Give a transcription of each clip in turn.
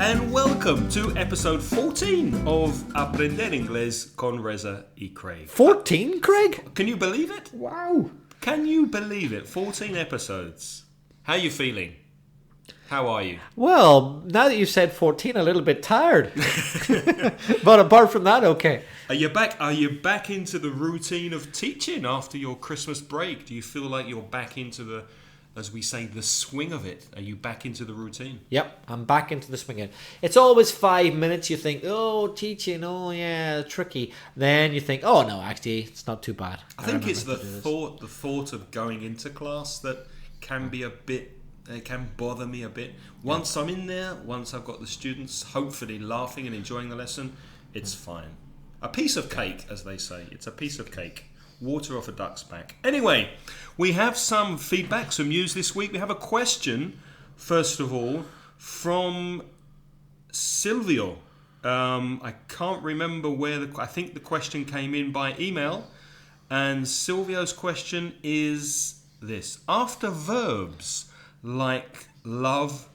and welcome to episode 14 of Aprender Inglés con Reza y Craig. 14, Craig? Can you believe it? Wow. Can you believe it? 14 episodes. How are you feeling? How are you? Well, now that you've said 14, a little bit tired. But apart from that, okay. Are you back into the routine of teaching after your Christmas break? Do you feel like you're back into the, as we say, the swing of it? Are you back into the routine? Yep, I'm back into the swing again. It's always 5 minutes. You think, oh, teaching, oh yeah, tricky. Then you think, oh no, actually, it's not too bad. I think it's the thought of going into class that can be a bit. It can bother me a bit. Once I'm in there, once I've got the students hopefully laughing and enjoying the lesson, it's fine. A piece of cake, as they say. It's a piece of cake. Water off a duck's back. Anyway, we have some feedback, some news this week. We have a question, first of all, from Silvio. I can't remember where I think the question came in by email. And Silvio's question is this. After verbs like love,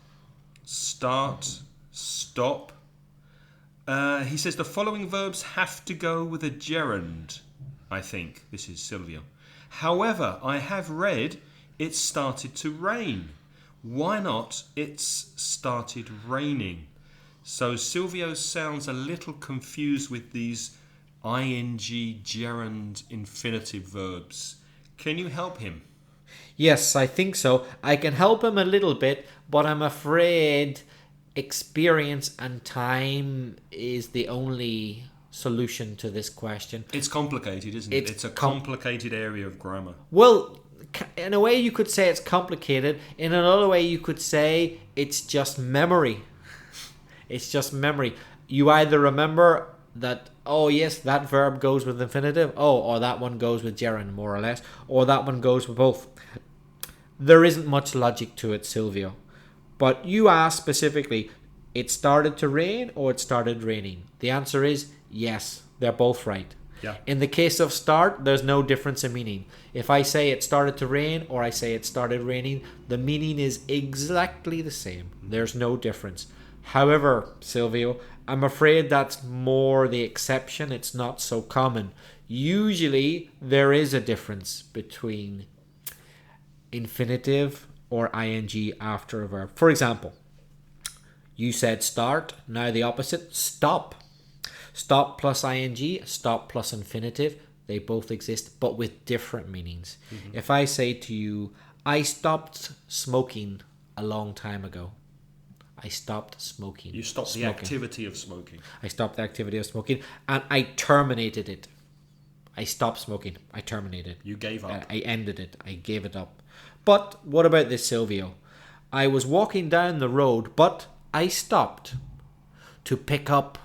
start, stop, he says the following verbs have to go with a gerund, I think. This is Silvio. However, I have read it started to rain. Why not it's started raining? So Silvio sounds a little confused with these ing gerund infinitive verbs. Can you help him? Yes, I think so. I can help him a little bit, but I'm afraid experience and time is the only solution to this question. It's complicated, isn't it? It's a complicated area of grammar. Well, in a way you could say it's complicated. In another way you could say it's just memory. It's just memory. You either remember that, oh yes, that verb goes with infinitive, or that one goes with gerund, more or less, or that one goes with both. There isn't much logic to it, Silvio. But you asked specifically, it started to rain or it started raining? The answer is yes, they're both right. Yeah. In the case of start, there's no difference in meaning. If I say it started to rain or I say it started raining, the meaning is exactly the same. There's no difference. However, Silvio, I'm afraid that's more the exception. It's not so common. Usually, there is a difference between infinitive or ing after a verb. For example, you said start, now the opposite, stop. Stop plus ing, stop plus infinitive, they both exist, but with different meanings. Mm-hmm. If I say to you, I stopped smoking a long time ago. I stopped smoking. You stopped the activity of smoking. I stopped the activity of smoking and I terminated it. I stopped smoking. I terminated. You gave up. I ended it. I gave it up. But what about this, Silvio? I was walking down the road, but I stopped to pick up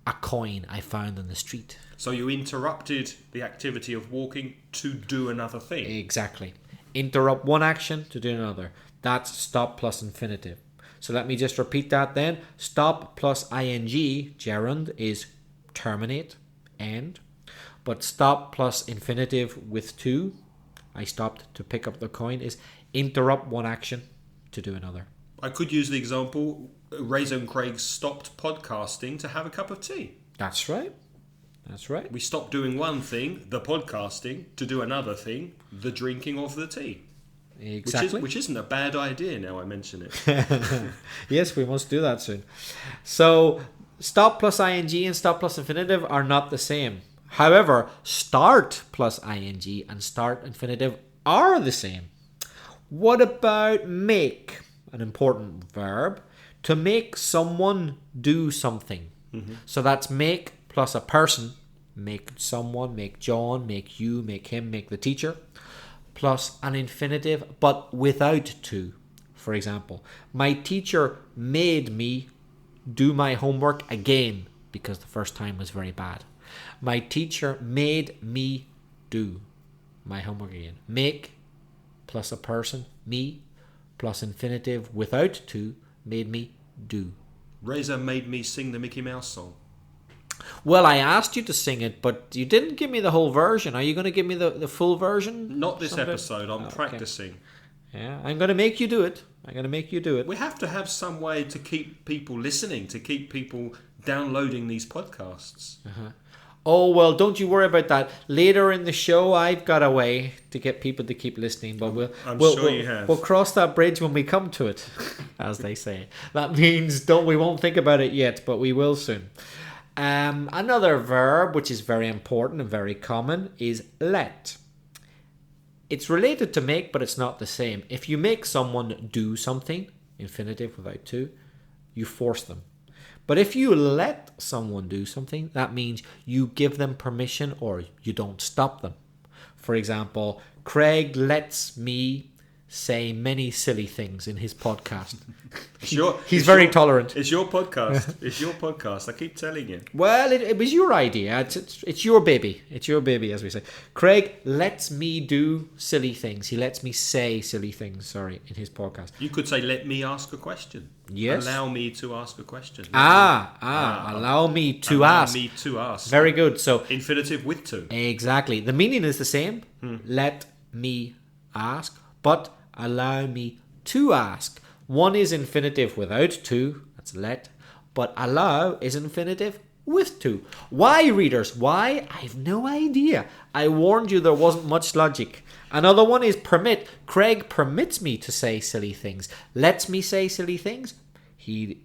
a coin I found on the street. So you interrupted the activity of walking to do another thing. Exactly. Interrupt one action to do another. That's stop plus infinitive. So let me just repeat that then. Stop plus ing, gerund, is terminate, end. But stop plus infinitive with to, I stopped to pick up the coin, is interrupt one action to do another. I could use the example, Reza and Craig stopped podcasting to have a cup of tea. That's right. That's right. We stopped doing one thing, the podcasting, to do another thing, the drinking of the tea. Exactly. Which isn't a bad idea now I mention it. Yes, we must do that soon. So, stop plus ing and stop plus infinitive are not the same. However, start plus ing and start infinitive are the same. What about make? An important verb. To make someone do something. Mm-hmm. So that's make plus a person. Make someone, make John, make you, make him, make the teacher. Plus an infinitive, but without to. For example, my teacher made me do my homework again because the first time was very bad. My teacher made me do my homework again. Make plus a person, me, plus infinitive without to, made me do. Reza made me sing the Mickey Mouse song. Well, I asked you to sing it, but you didn't give me the whole version. Are you going to give me the full version? Not this episode. I'm practicing. Yeah, I'm going to make you do it. We have to have some way to keep people listening, to keep people downloading these podcasts. Oh, well, don't you worry about that. Later in the show, I've got a way to get people to keep listening, but we'll cross that bridge when we come to it, as they say. That means we won't think about it yet, but we will soon. Another verb, which is very important and very common, is let. It's related to make, but it's not the same. If you make someone do something, infinitive without to, you force them. But if you let someone do something, that means you give them permission or you don't stop them. For example, Craig lets me say many silly things in his podcast. He's very tolerant. It's your podcast. It's your podcast. I keep telling you. Well, it was your idea. It's your baby. It's your baby, as we say. Craig lets me do silly things. He lets me say silly things, in his podcast. You could say, let me ask a question. Yes. Allow me to ask a question. Allow me to ask. Allow me to ask. Very good. So infinitive with to. Exactly. The meaning is the same. Let me ask, but allow me to ask. One is infinitive without to, that's let, but allow is infinitive with to. Why, readers? Why? I've no idea. I warned you there wasn't much logic. Another one is permit. Craig permits me to say silly things. Lets me say silly things. He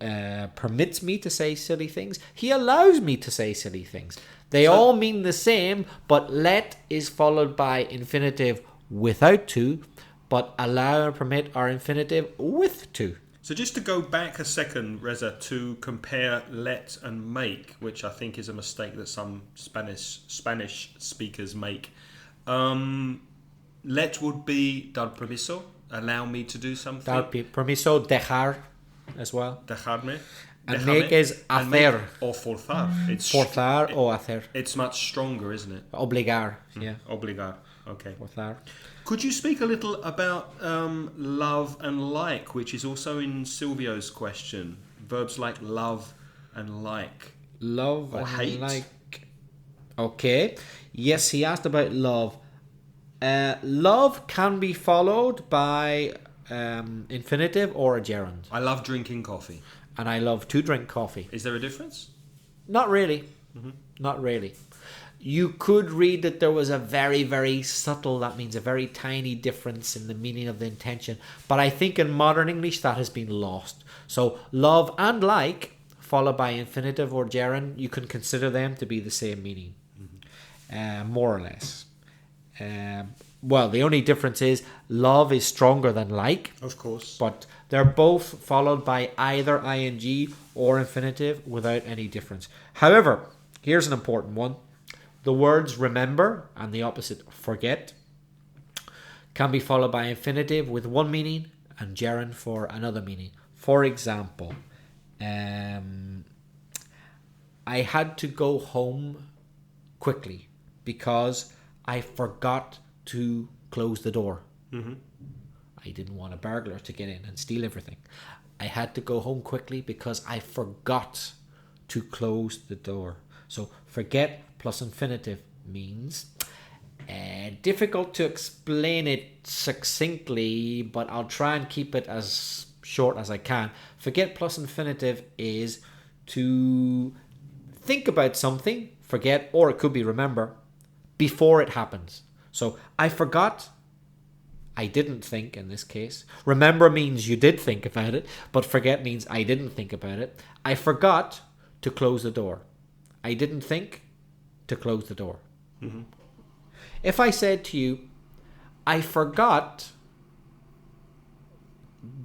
permits me to say silly things. He allows me to say silly things. They all mean the same, but let is followed by infinitive without to, but allow and permit are infinitive with to. So just to go back a second, Reza, to compare let and make, which I think is a mistake that some Spanish speakers make. Let would be dar permiso, allow me to do something. Dar permiso, dejar as well. Dejarme. And make is hacer. Or forzar. It's forzar o hacer. It's much stronger, isn't it? Obligar, yeah. Obligar, okay. Forzar. Could you speak a little about love and like, which is also in Silvio's question? Verbs like love and like. Love or and hate. like. Okay. Yes, he asked about love. Love can be followed by infinitive or a gerund. I love drinking coffee. And I love to drink coffee. Is there a difference? Not really. Not really. You could read that there was a very, very subtle, that means a very tiny difference in the meaning of the intention. But I think in modern English that has been lost. So love and like, followed by infinitive or gerund, you can consider them to be the same meaning. More or less. Well, the only difference is love is stronger than like. Of course. But they're both followed by either ing or infinitive without any difference. However, here's an important one. The words remember and the opposite forget can be followed by infinitive with one meaning and gerund for another meaning. For example, I had to go home quickly because I forgot to close the door. I didn't want a burglar to get in and steal everything. I had to go home quickly because I forgot to close the door. So forget plus infinitive means difficult to explain it succinctly, but I'll try and keep it as short as I can. Forget plus infinitive is to think about something, forget, or it could be remember, before it happens. So I forgot, I didn't think in this case. Remember means you did think about it, but forget means I didn't think about it. I forgot to close the door. I didn't think to close the door. If I said to you, I forgot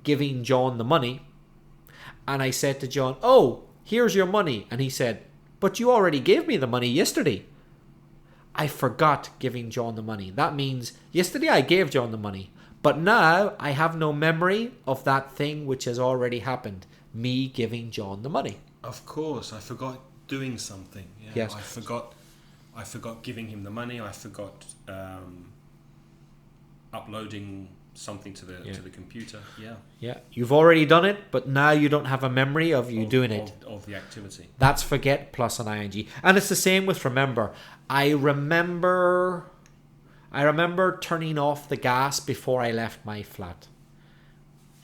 giving John the money, and I said to John, oh, here's your money. And he said, but you already gave me the money yesterday. I forgot giving John the money. That means yesterday I gave John the money, but now I have no memory of that thing which has already happened, me giving John the money. Of course, I forgot doing something. Yeah, yes. I forgot giving him the money. I forgot uploading something to the computer. Yeah. You've already done it, but now you don't have a memory of doing it. Of the activity. That's forget plus an ing. And it's the same with remember. I remember turning off the gas before I left my flat.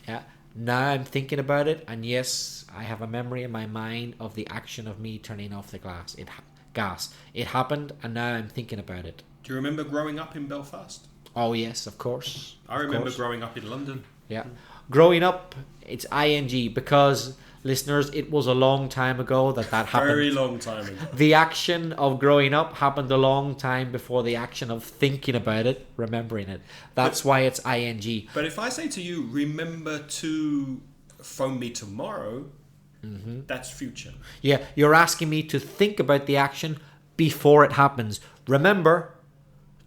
Yeah. Now I'm thinking about it, and yes, I have a memory in my mind of the action of me turning off the gas. It happened, and now I'm thinking about it. Do you remember growing up in Belfast? Oh yes, of course. I remember growing up in London. Yeah. Growing up, it's ing because, listeners, it was a long time ago that happened. Very long time ago. The action of growing up happened a long time before the action of thinking about it, remembering it. That's why it's ing. But if I say to you, remember to phone me tomorrow, that's future. Yeah, you're asking me to think about the action before it happens. Remember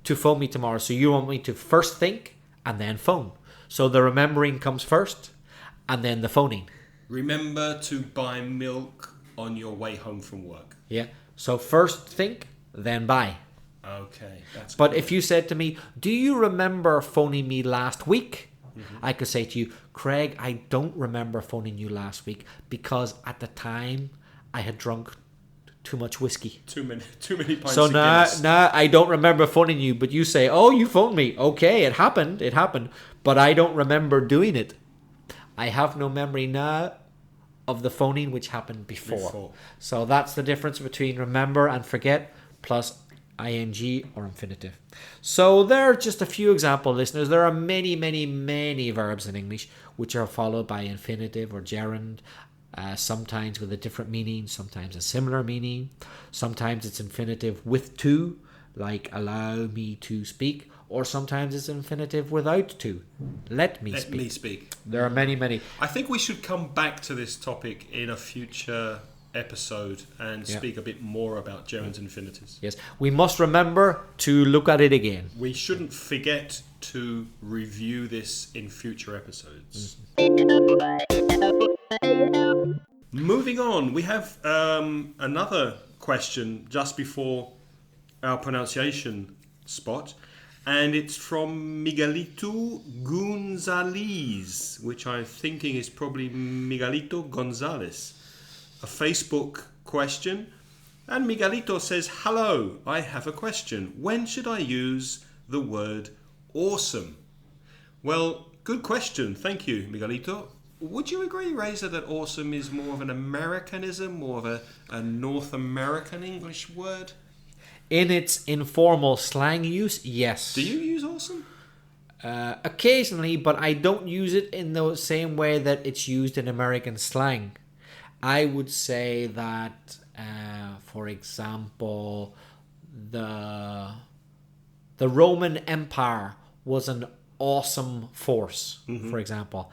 to phone me tomorrow. So you want me to first think and then phone. So the remembering comes first and then the phoning. Remember to buy milk on your way home from work. Yeah. So first think, then buy. Okay, that's But good. if you said to me, do you remember phoning me last week? I could say to you, Craig, I don't remember phoning you last week because at the time I had drunk too much whiskey. Too many pints So of now Guinness. I don't remember phoning you, but you say, oh, you phoned me. Okay, it happened, but I don't remember doing it. I have no memory now of the phoning which happened before. So that's the difference between remember and forget plus ing or infinitive. So there are just a few examples, listeners. There are many, many, many verbs in English which are followed by infinitive or gerund. Sometimes with a different meaning, sometimes a similar meaning. Sometimes it's infinitive with to, like allow me to speak, or sometimes it's infinitive without to, let me speak. There are many, many. I think we should come back to this topic in a future episode and speak a bit more about gerunds and infinitives. Yes, we must remember to look at it again. We shouldn't forget to review this in future episodes. Moving on, we have another question just before our pronunciation spot, and it's from Miguelito Gonzalez, which I'm thinking is probably Miguelito Gonzalez. A Facebook question, and Miguelito says, hello, I have a question. When should I use the word awesome? Well, good question. Thank you, Miguelito. Would you agree, Reza, that awesome is more of an Americanism, more of a North American English word? In its informal slang use, yes. Do you use awesome? Occasionally, but I don't use it in the same way that it's used in American slang. I would say that, for example, the Roman Empire was an awesome force, for example.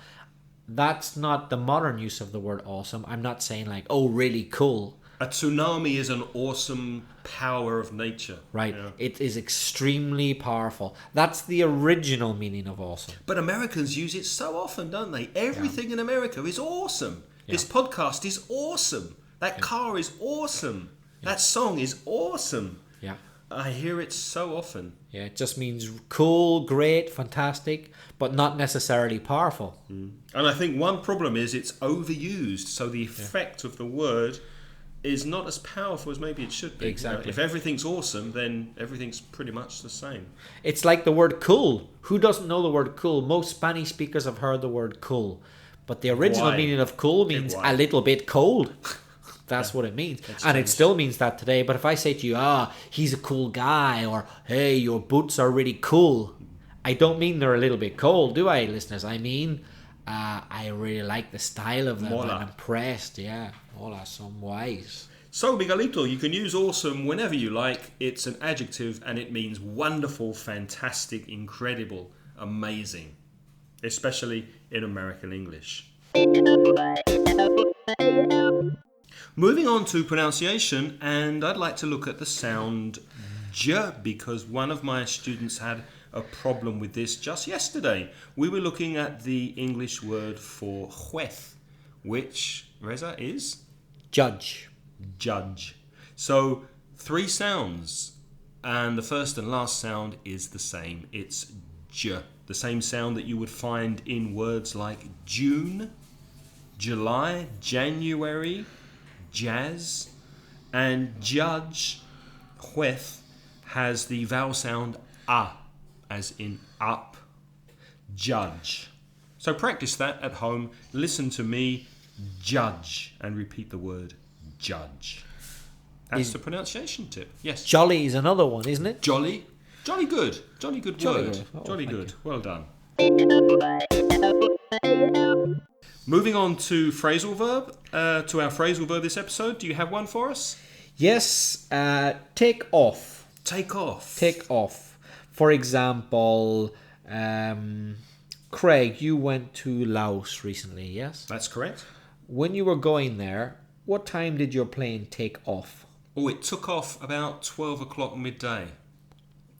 That's not the modern use of the word awesome. I'm not saying like, oh, really cool. A tsunami is an awesome power of nature. Right. Yeah. It is extremely powerful. That's the original meaning of awesome. But Americans use it so often, don't they? Everything in America is awesome. This podcast is awesome. That car is awesome. That song is awesome. Yeah. I hear it so often. Yeah, it just means cool, great, fantastic, but not necessarily powerful. And I think one problem is it's overused, so the effect of the word is not as powerful as maybe it should be. Exactly. If everything's awesome, then everything's pretty much the same. It's like the word cool. Who doesn't know the word cool? Most Spanish speakers have heard the word cool. But the original Why? meaning of cool means a little bit cold. That's what it means. And it still means that today. But if I say to you, he's a cool guy, or hey, your boots are really cool, I don't mean they're a little bit cold, do I, listeners? I mean, I really like the style of them. Mola. I'm impressed, yeah. Hola, son guays. So, Miguelito, you can use awesome whenever you like. It's an adjective and it means wonderful, fantastic, incredible, amazing. Especially in American English. Moving on to pronunciation, and I'd like to look at the sound j, because one of my students had a problem with this just yesterday. We were looking at the English word for juez, which, Reza, is? Judge. Judge. So, 3 sounds, and the first and last sound is the same. It's j. The same sound that you would find in words like June, July, January, jazz, and judge, juez, has the vowel sound a, as in up, judge. So practice that at home. Listen to me judge and repeat the word judge. That's the pronunciation tip. Yes. Jolly is another one, isn't it? Jolly. Jolly good. Jolly good Jolly word. good. Oh, Jolly thank good. you. Well done. Moving on to phrasal verb. To our phrasal verb this episode. Do you have one for us? Yes. Take off. Take off. Take off. For example, Craig, you went to Laos recently, yes? That's correct. When you were going there, what time did your plane take off? Oh, it took off about 12 o'clock midday.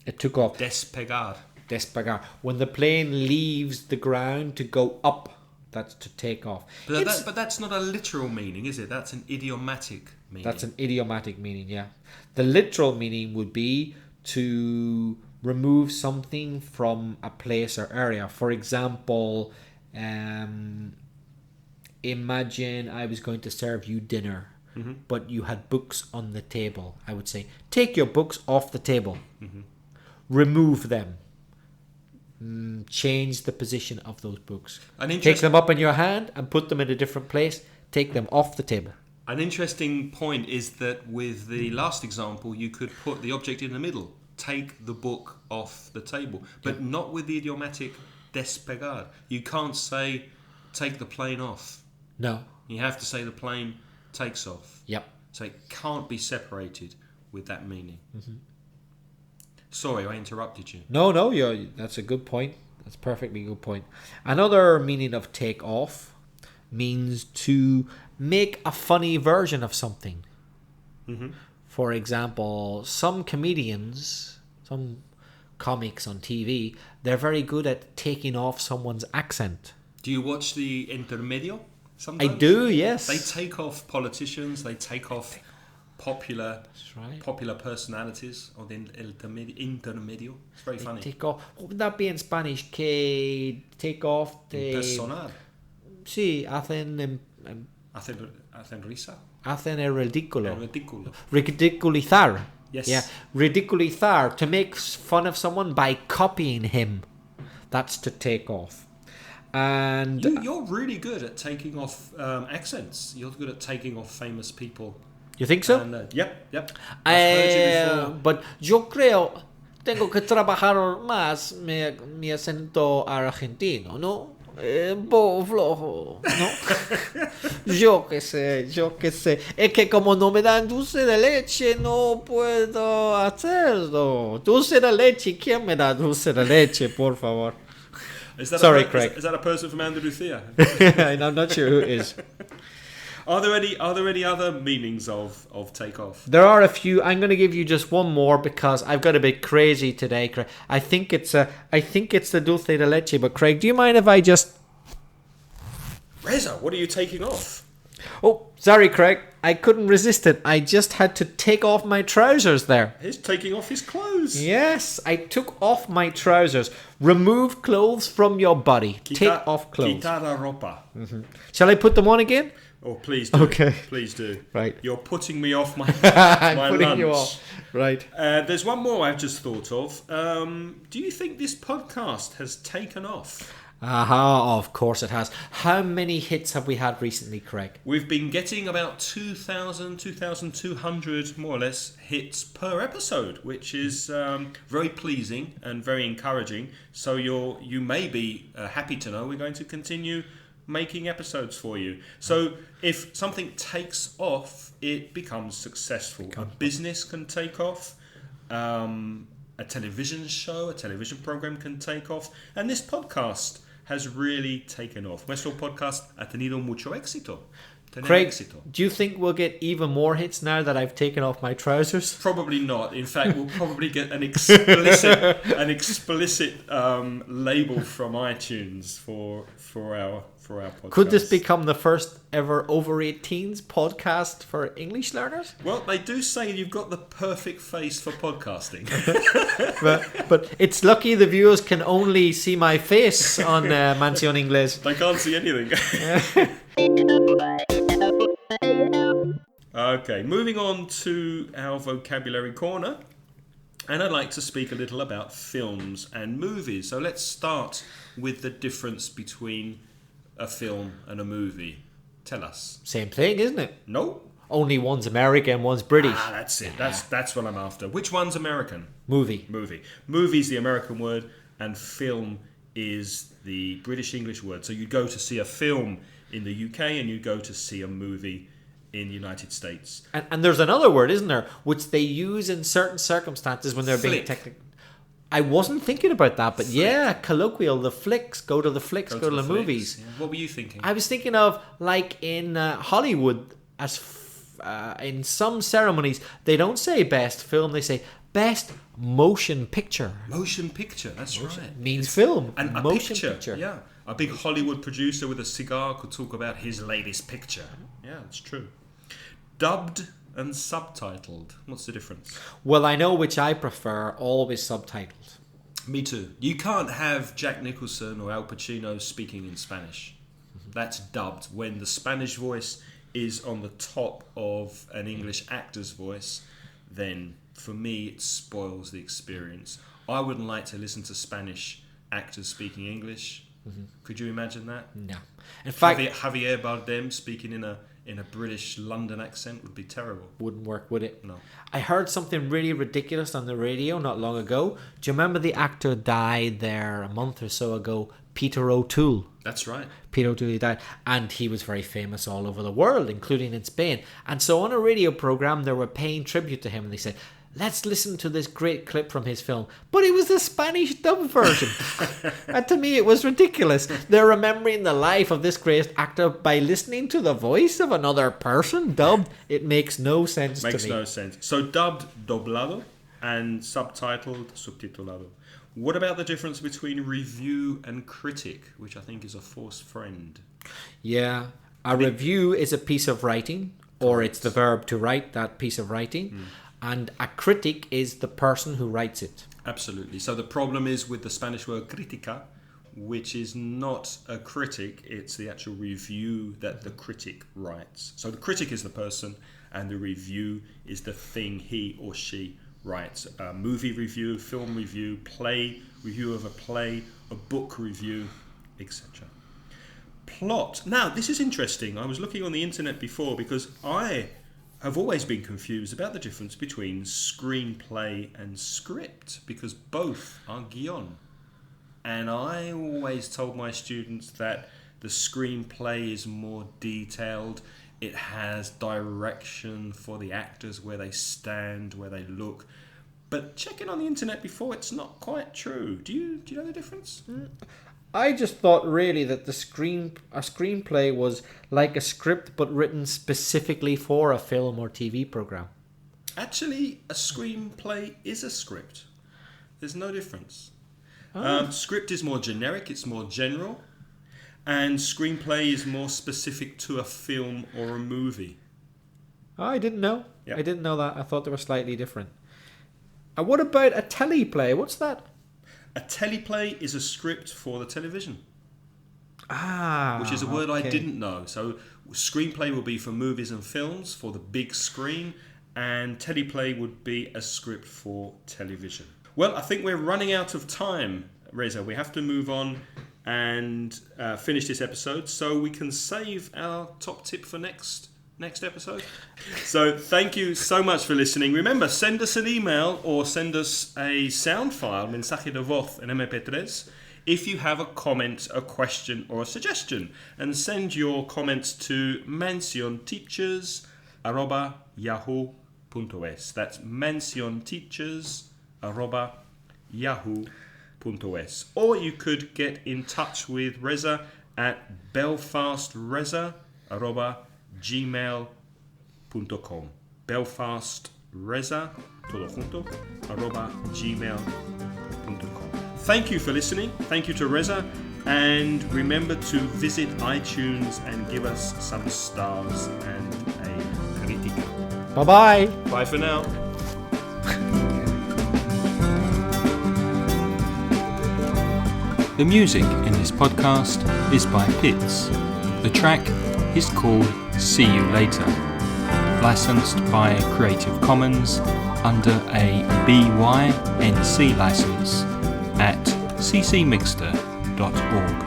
It took off. Despegar. Despegar. When the plane leaves the ground to go up, that's to take off. But that's not a literal meaning, is it? That's an idiomatic meaning. That's an idiomatic meaning, yeah. The literal meaning would be to remove something from a place or area. For example, imagine I was going to serve you dinner, but you had books on the table. I would say, take your books off the table. Remove them. Change the position of those books. Take them up in your hand and put them in a different place. Take them off the table. An interesting point is that with the last example, you could put the object in the middle. Take the book off the table. But not with the idiomatic despegar. You can't say, take the plane off. No. You have to say the plane takes off. Yep. So it can't be separated with that meaning. Sorry, I interrupted you. No, that's a good point. That's a perfectly good point. Another meaning of take off means to make a funny version of something. For example, some comedians, some comics on TV, they're very good at taking off someone's accent. Do you watch the Intermedio sometimes? I do, yes. They take off politicians, they take off popular personalities on the Intermedio. It's very funny. Take off. What would that be in Spanish? Que take off the... Personal. Sí, hacen Risa. Hacen el ridículo. El ridículo. Ridiculizar. Yes. Yeah. Ridiculizar. To make fun of someone by copying him. That's to take off. And you're really good at taking off accents. You're good at taking off famous people. You think so? And, yep. I've heard you before. But yo creo tengo que trabajar más mi acento argentino, ¿no? Un poco flojo, ¿no? Yo qué sé. Es que como no me dan dulce de leche, no puedo hacerlo. Dulce de leche, ¿quién me da dulce de leche, por favor? Sorry, Craig. Is that a person from Andalusia? I'm not sure who it is. Are there any other meanings of take off? There are a few. I'm going to give you just one more because I've got a bit crazy today, Craig. I think it's the dulce de leche. But Craig, do you mind if I just... Reza, what are you taking off? Oh, sorry, Craig. I couldn't resist it. I just had to take off my trousers there. He's taking off his clothes. Yes, I took off my trousers. Remove clothes from your body. Take off clothes. Quitar la ropa. Shall I put them on again? Oh, please do. Okay. Please do. Right. You're putting me off my I'm putting lunch. you off. Right. There's one more I've just thought of. Do you think this podcast has taken off? Aha, of course it has. How many hits have we had recently, Craig? We've been getting about 2,000, 2,200 more or less hits per episode, which is very pleasing and very encouraging. So you may be happy to know we're going to continue making episodes for you. So if something takes off, it becomes successful. A business can take off. A television show, a television program can take off. And this podcast has really taken off. Nuestro podcast ha tenido mucho éxito. Craig, do you think we'll get even more hits now that I've taken off my trousers? Probably not. In fact, we'll probably get an explicit label from iTunes for our podcast. Could this become the first ever over 18s podcast for English learners? Well, they do say you've got the perfect face for podcasting. but it's lucky the viewers can only see my face on Mansión Inglés. They can't see anything. Okay, moving on to our vocabulary corner. And I'd like to speak a little about films and movies. So let's start with the difference between a film and a movie. Tell us. Same thing, isn't it? No. Only one's American, one's British. That's it. That's what I'm after. Which one's American? Movie. Movie's the American word, and film is the British English word. So you go to see a film in the UK and you go to see a movie in the United States. And there's another word, isn't there, which they use in certain circumstances when they're being technical. I wasn't thinking about that, but yeah, colloquial, the flicks, go to the movies. Yeah. What were you thinking? I was thinking of, like, in Hollywood, in some ceremonies, they don't say best film, they say best motion picture. Motion picture, that's right. Means film. And a motion picture. Yeah. A big Hollywood producer with a cigar could talk about his latest picture. Yeah, it's true. Dubbed and subtitled. What's the difference? Well, I know which I prefer, always subtitled. Me too. You can't have Jack Nicholson or Al Pacino speaking in Spanish. That's dubbed. When the Spanish voice is on the top of an English actor's voice, then for me it spoils the experience. I wouldn't like to listen to Spanish actors speaking English. Could you imagine that? No. In fact, Javier Bardem speaking in a British London accent would be terrible. Wouldn't work, would it? No. I heard something really ridiculous on the radio not long ago. Do you remember the actor died there a month or so ago, Peter O'Toole? That's right. Peter O'Toole died, and he was very famous all over the world, including in Spain. And so on a radio program, they were paying tribute to him, and they said, let's listen to this great clip from his film. But it was the Spanish dub version. And to me, it was ridiculous. They're remembering the life of this great actor by listening to the voice of another person dubbed. It makes no sense to me. Makes no sense. So dubbed, doblado, and subtitled, subtitulado. What about the difference between review and critic, which I think is a false friend? Yeah. A review is a piece of writing, or it's the verb to write that piece of writing. And a critic is the person who writes it. Absolutely. So the problem is with the Spanish word crítica, which is not a critic, it's the actual review that the critic writes. So the critic is the person, and the review is the thing he or she writes. A movie review, film review, review of a play, a book review, etc. Plot. Now, this is interesting. I was looking on the internet before because I've always been confused about the difference between screenplay and script, because both are guion. And I always told my students that the screenplay is more detailed. It has direction for the actors, where they stand, where they look. But checking on the internet before, it's not quite true. Do you know the difference? I just thought really that a screenplay was like a script but written specifically for a film or TV program. Actually, a screenplay is a script. There's no difference. Oh. Script is more generic, it's more general, and screenplay is more specific to a film or a movie. Oh, I didn't know. Yeah. I didn't know that. I thought they were slightly different. And what about a teleplay? What's that? A teleplay is a script for the television. Which is a word I didn't know. So screenplay will be for movies and films, for the big screen, and teleplay would be a script for television. Well, I think we're running out of time, Reza. We have to move on and finish this episode so we can save our top tip for next episode. So thank you so much for listening. Remember, send us an email or send us a sound file, mensaje de voz en MP3, if you have a comment, a question or a suggestion, and send your comments to mansionteachers@yahoo.es. That's mansionteachers@yahoo.es. Or you could get in touch with Reza at belfastreza@gmail.com. belfastreza, todo junto, @gmail.com. Thank you for listening. Thank you to Reza. And remember to visit iTunes and give us some stars and a crítica. Bye-bye. Bye for now. The music in this podcast is by Pitts. The track is called See You Later, licensed by Creative Commons under a BYNC license at ccmixter.org.